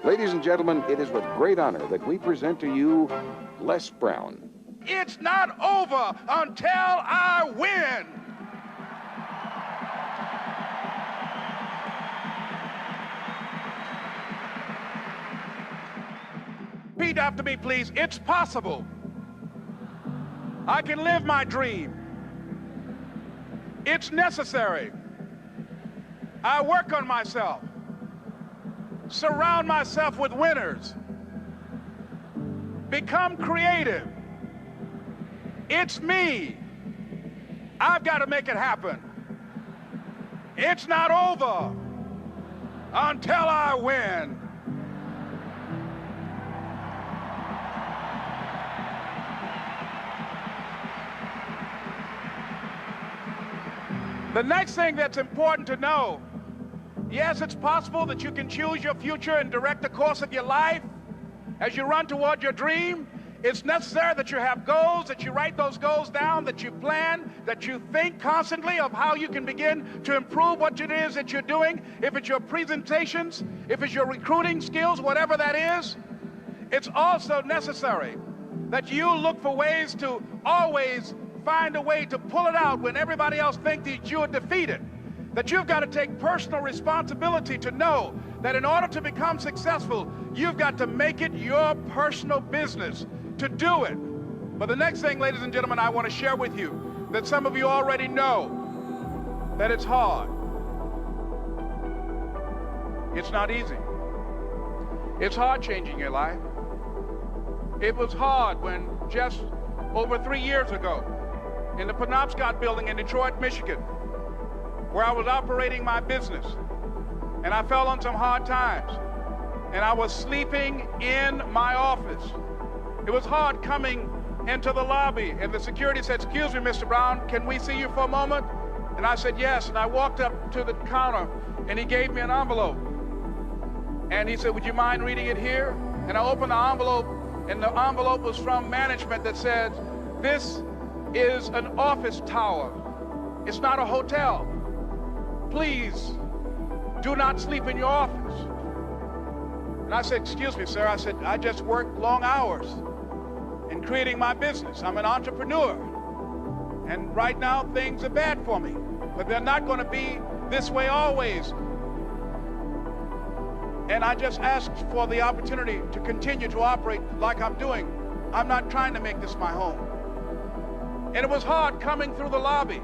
Ladies and gentlemen, it is with great honor that we present to you Les Brown. It's not over until I win. Repeat after me, please. It's possible. I can live my dream. It's necessary. I work on myself. Surround myself with winners. Become creative. It's me. I've got to make it happen. It's not over until I win. The next thing that's important to know, yes, it's possible that you can choose your future and direct the course of your life as you run toward your dream. It's necessary that you have goals, that you write those goals down, that you plan, that you think constantly of how you can begin to improve what it is that you're doing. If it's your presentations, if it's your recruiting skills, whatever that is, it's also necessary that you look for ways to always find a way to pull it out when everybody else thinks that you're defeated. That you've got to take personal responsibility to know that in order to become successful, you've got to make it your personal business to do it. But the next thing, ladies and gentlemen, I want to share with you that some of you already know that it's hard. It's not easy. It's hard changing your life. It was hard when just over 3 years ago, in the Penobscot building in Detroit, Michigan, where I was operating my business, and I fell on some hard times, and I was sleeping in my office. It was hard coming into the lobby, and the security said, "Excuse me, Mr. Brown, can we see you for a moment?" And I said, "Yes," and I walked up to the counter, and he gave me an envelope. And he said, "Would you mind reading it here?" And I opened the envelope, and the envelope was from management that said, "This is an office tower. It's not a hotel. Please do not sleep in your office." And I said, "Excuse me, sir." I said, "I just work long hours in creating my business. I'm an entrepreneur. And right now things are bad for me, but they're not going to be this way always. And I just asked for the opportunity to continue to operate like I'm doing. I'm not trying to make this my home." And it was hard coming through the lobby.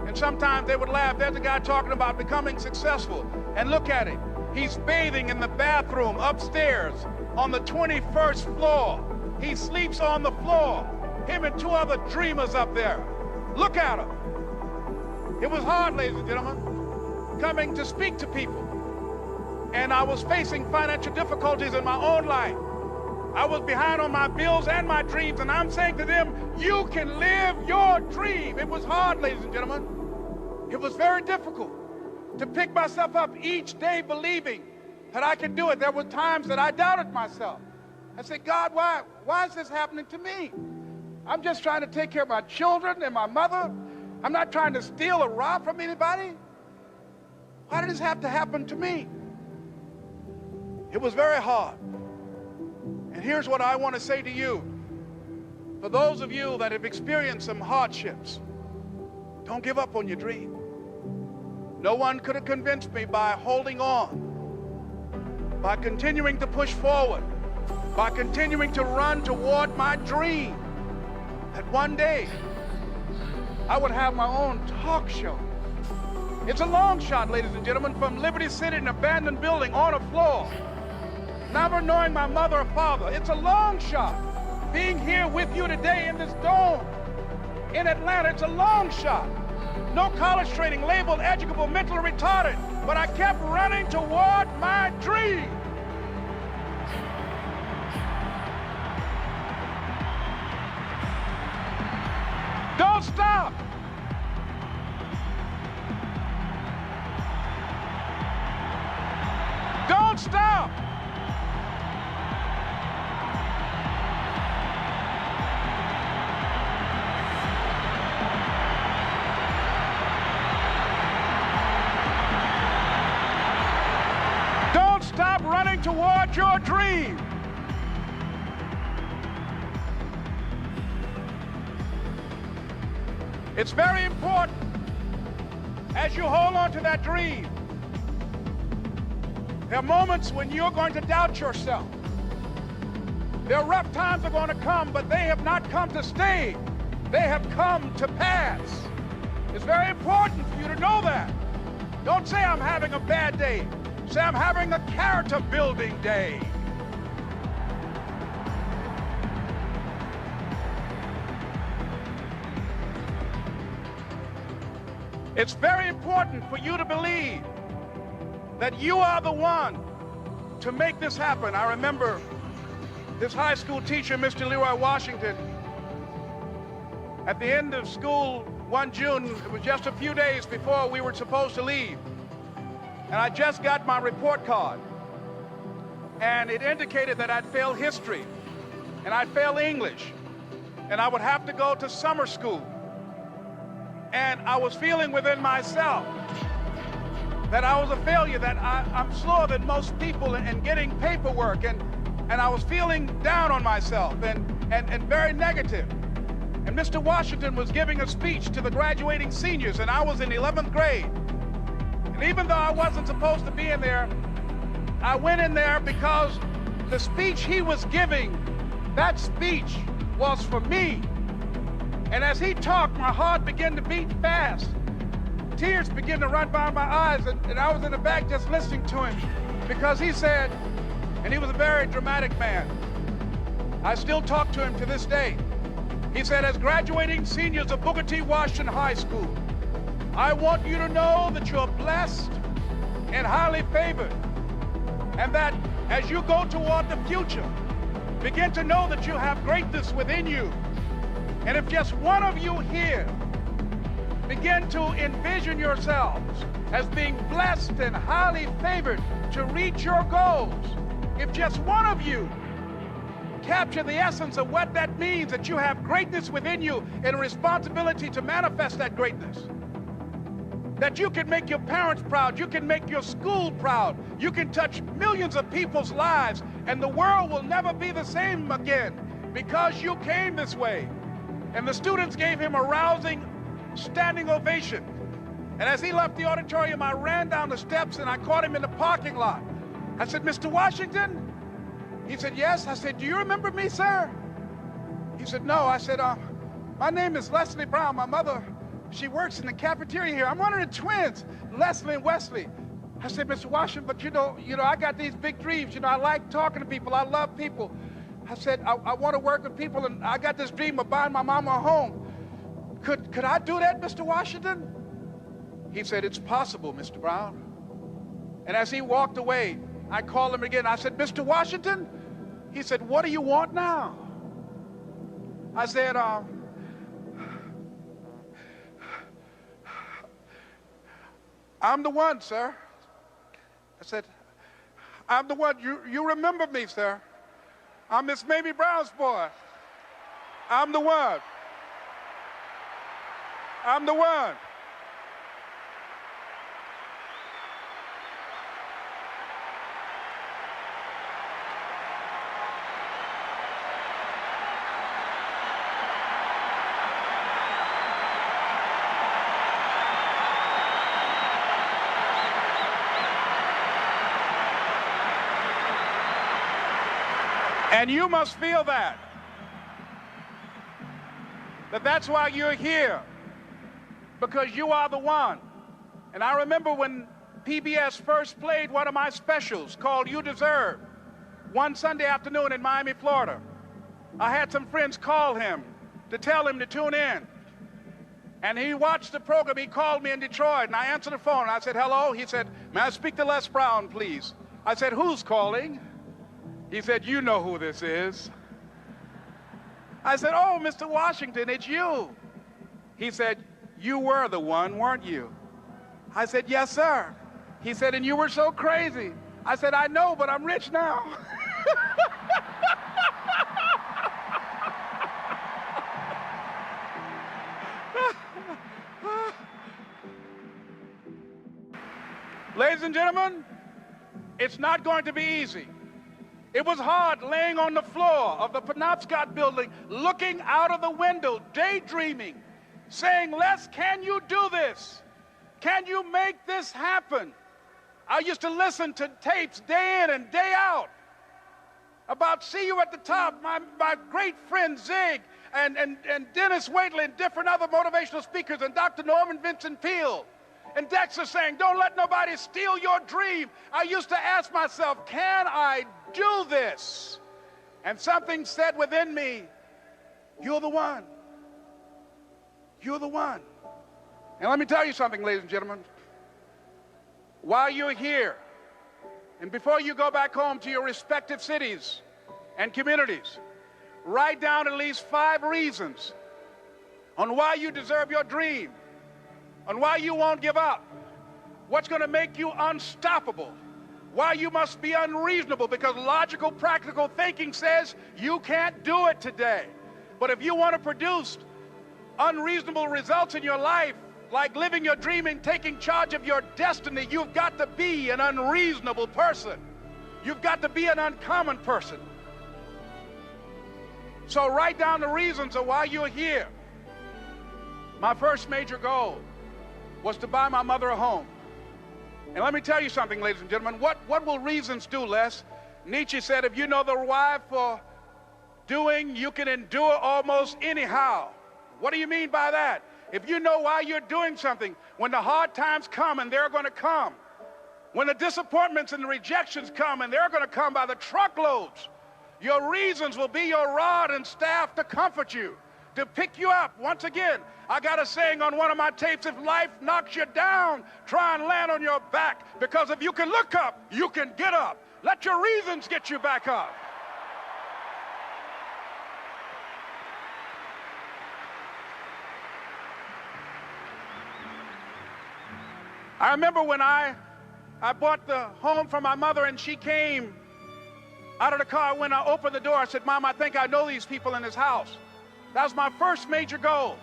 And sometimes they would laugh. There's a guy talking about becoming successful. And look at him. He's bathing in the bathroom upstairs on the 21st floor. He sleeps on the floor. Him and 2 other dreamers up there. Look at him. It was hard, ladies and gentlemen, coming to speak to people. And I was facing financial difficulties in my own life. I was behind on my bills and my dreams, and I'm saying to them, you can live your dream. It was hard, ladies and gentlemen. It was very difficult to pick myself up each day believing that I could do it. There were times that I doubted myself. I said, "God, why is this happening to me? I'm just trying to take care of my children and my mother. I'm not trying to steal or rob from anybody. Why did this have to happen to me?" It was very hard. And here's what I want to say to you. For those of you that have experienced some hardships, don't give up on your dream. No one could have convinced me by holding on, by continuing to push forward, by continuing to run toward my dream, that one day I would have my own talk show. It's a long shot, ladies and gentlemen, from Liberty City, an abandoned building on a floor, never knowing my mother or father. It's a long shot. Being here with you today in this dome in Atlanta, it's a long shot. No college training, labeled educable, mentally retarded, but I kept running toward my dream. Don't stop. Don't stop. Don't stop going toward your dream. It's very important as you hold on to that dream. There are moments when you're going to doubt yourself. There are rough times are going to come, but they have not come to stay. They have come to pass. It's very important for you to know that. Don't say I'm having a bad day. Say I'm having a character building day. It's very important for you to believe that you are the one to make this happen. I remember this high school teacher, Mr. Leroy Washington, at the end of school one June, it was just a few days before we were supposed to leave, and I just got my report card, and it indicated that I'd failed history, and I'd failed English, and I would have to go to summer school. And I was feeling within myself that I was a failure, that I'm slower than most people in getting paperwork, and I was feeling down on myself and very negative. And Mr. Washington was giving a speech to the graduating seniors, and I was in 11th grade. And even though I wasn't supposed to be in there, I went in there because the speech he was giving, that speech was for me. And as he talked, my heart began to beat fast. Tears began to run by my eyes, and I was in the back just listening to him because he said, and he was a very dramatic man. I still talk to him to this day. He said, as graduating seniors of Booker T. Washington High School, I want you to know that you're blessed and highly favored, and that as you go toward the future, begin to know that you have greatness within you. And if just one of you here begin to envision yourselves as being blessed and highly favored to reach your goals, if just one of you capture the essence of what that means, that you have greatness within you and a responsibility to manifest that greatness, that you can make your parents proud, you can make your school proud, you can touch millions of people's lives, and the world will never be the same again because you came this way. And the students gave him a rousing standing ovation. And as he left the auditorium, I ran down the steps and I caught him in the parking lot. I said, Mr. Washington? He said, yes. I said, do you remember me, sir? He said, no. I said, my name is Leslie Brown. My mother, she works in the cafeteria here. I'm one of the twins, Leslie and Wesley. I said, Mr. Washington, but you know, I got these big dreams. I like talking to people. I love people. I said, I want to work with people, and I got this dream of buying my mama a home. Could I do that, Mr. Washington? He said, it's possible, Mr. Brown. And as he walked away, I called him again. I said, Mr. Washington? He said, what do you want now? I said, I'm the one, sir. I said, I'm the one. You remember me, sir. I'm Miss Mamie Brown's boy. I'm the one. I'm the one. And you must feel that that's why you're here, because you are the one. And I remember when PBS first played one of my specials called You Deserve, one Sunday afternoon in Miami, Florida. I had some friends call him to tell him to tune in. And he watched the program. He called me in Detroit, and I answered the phone. And I said, hello. He said, may I speak to Les Brown, please? I said, who's calling? He said, you know who this is. I said, oh, Mr. Washington, it's you. He said, you were the one, weren't you? I said, yes, sir. He said, and you were so crazy. I said, I know, but I'm rich now. Ladies and gentlemen, It's not going to be easy. It was hard laying on the floor of the Penobscot building, looking out of the window, daydreaming, saying, Les, can you do this? Can you make this happen? I used to listen to tapes day in and day out about See You at the Top, my great friend Zig and Dennis Waitley and different other motivational speakers and Dr. Norman Vincent Peale. And Dexter saying, don't let nobody steal your dream. I used to ask myself, can I do this? And something said within me, you're the one. You're the one. And let me tell you something, ladies and gentlemen. While you're here, and before you go back home to your respective cities and communities, write down at least 5 reasons on why you deserve your dream, on why you won't give up, what's going to make you unstoppable, why you must be unreasonable, because logical, practical thinking says you can't do it today. But if you want to produce unreasonable results in your life, like living your dream and taking charge of your destiny, you've got to be an unreasonable person. You've got to be an uncommon person. So write down the reasons of why you're here. My first major goal was to buy my mother a home. And let me tell you something, ladies and gentlemen. What will reasons do, Les? Nietzsche said, if you know the why for doing, you can endure almost anyhow. What do you mean by that? If you know why you're doing something, when the hard times come, and they're going to come, when the disappointments and the rejections come, and they're going to come by the truckloads, your reasons will be your rod and staff to comfort you, to pick you up. Once again, I got a saying on one of my tapes, if life knocks you down, try and land on your back, because if you can look up, you can get up. Let your reasons get you back up. I remember when I bought the home for my mother, and she came out of the car. When I opened the door, I said, Mom, I think I know these people in this house. That was my first major goal.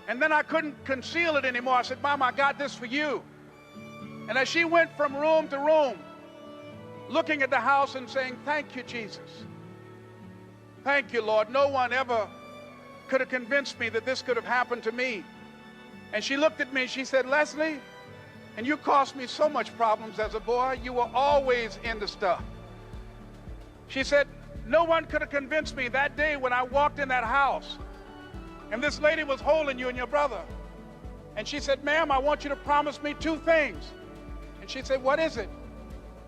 And then I couldn't conceal it anymore. I said, Mom, I got this for you. And as she went from room to room, looking at the house and saying, thank you, Jesus. Thank you, Lord. No one ever could have convinced me that this could have happened to me. And she looked at me, she said, Leslie, and you caused me so much problems as a boy. You were always into stuff. She said, no one could have convinced me that day when I walked in that house and this lady was holding you and your brother. And she said, ma'am, I want you to promise me 2 things. And she said, what is it?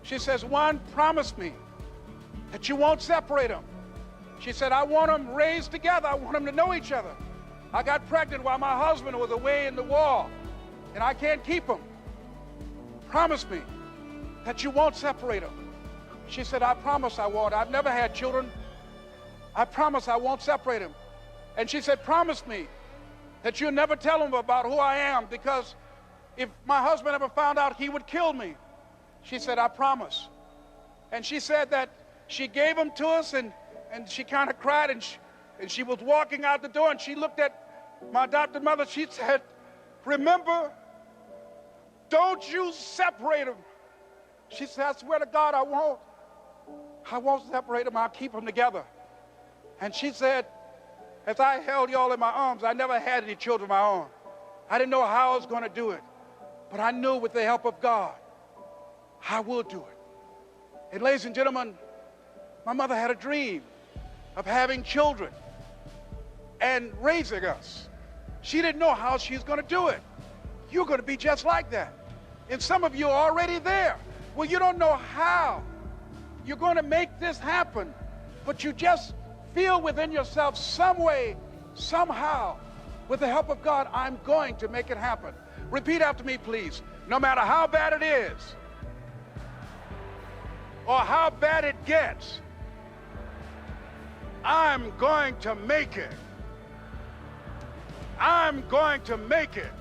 She says, 1, promise me that you won't separate them. She said, I want them raised together. I want them to know each other. I got pregnant while my husband was away in the war, and I can't keep them. Promise me that you won't separate them. She said, I promise I won't. I've never had children. I promise I won't separate them. And she said, promise me that you'll never tell them about who I am, because if my husband ever found out, he would kill me. She said, I promise. And she said that she gave them to us, and she kind of cried, and she was walking out the door, and she looked at my adopted mother. She said, remember, don't you separate them. She said, I swear to God, I won't. I won't separate them. I'll keep them together. And she said, as I held y'all in my arms, I never had any children of my own. I didn't know how I was going to do it. But I knew with the help of God, I will do it. And ladies and gentlemen, my mother had a dream of having children and raising us. She didn't know how she was going to do it. You're going to be just like that. And some of you are already there. Well, you don't know how you're going to make this happen, but you just feel within yourself some way, somehow, with the help of God, I'm going to make it happen. Repeat after me, please. No matter how bad it is or how bad it gets, I'm going to make it. I'm going to make it.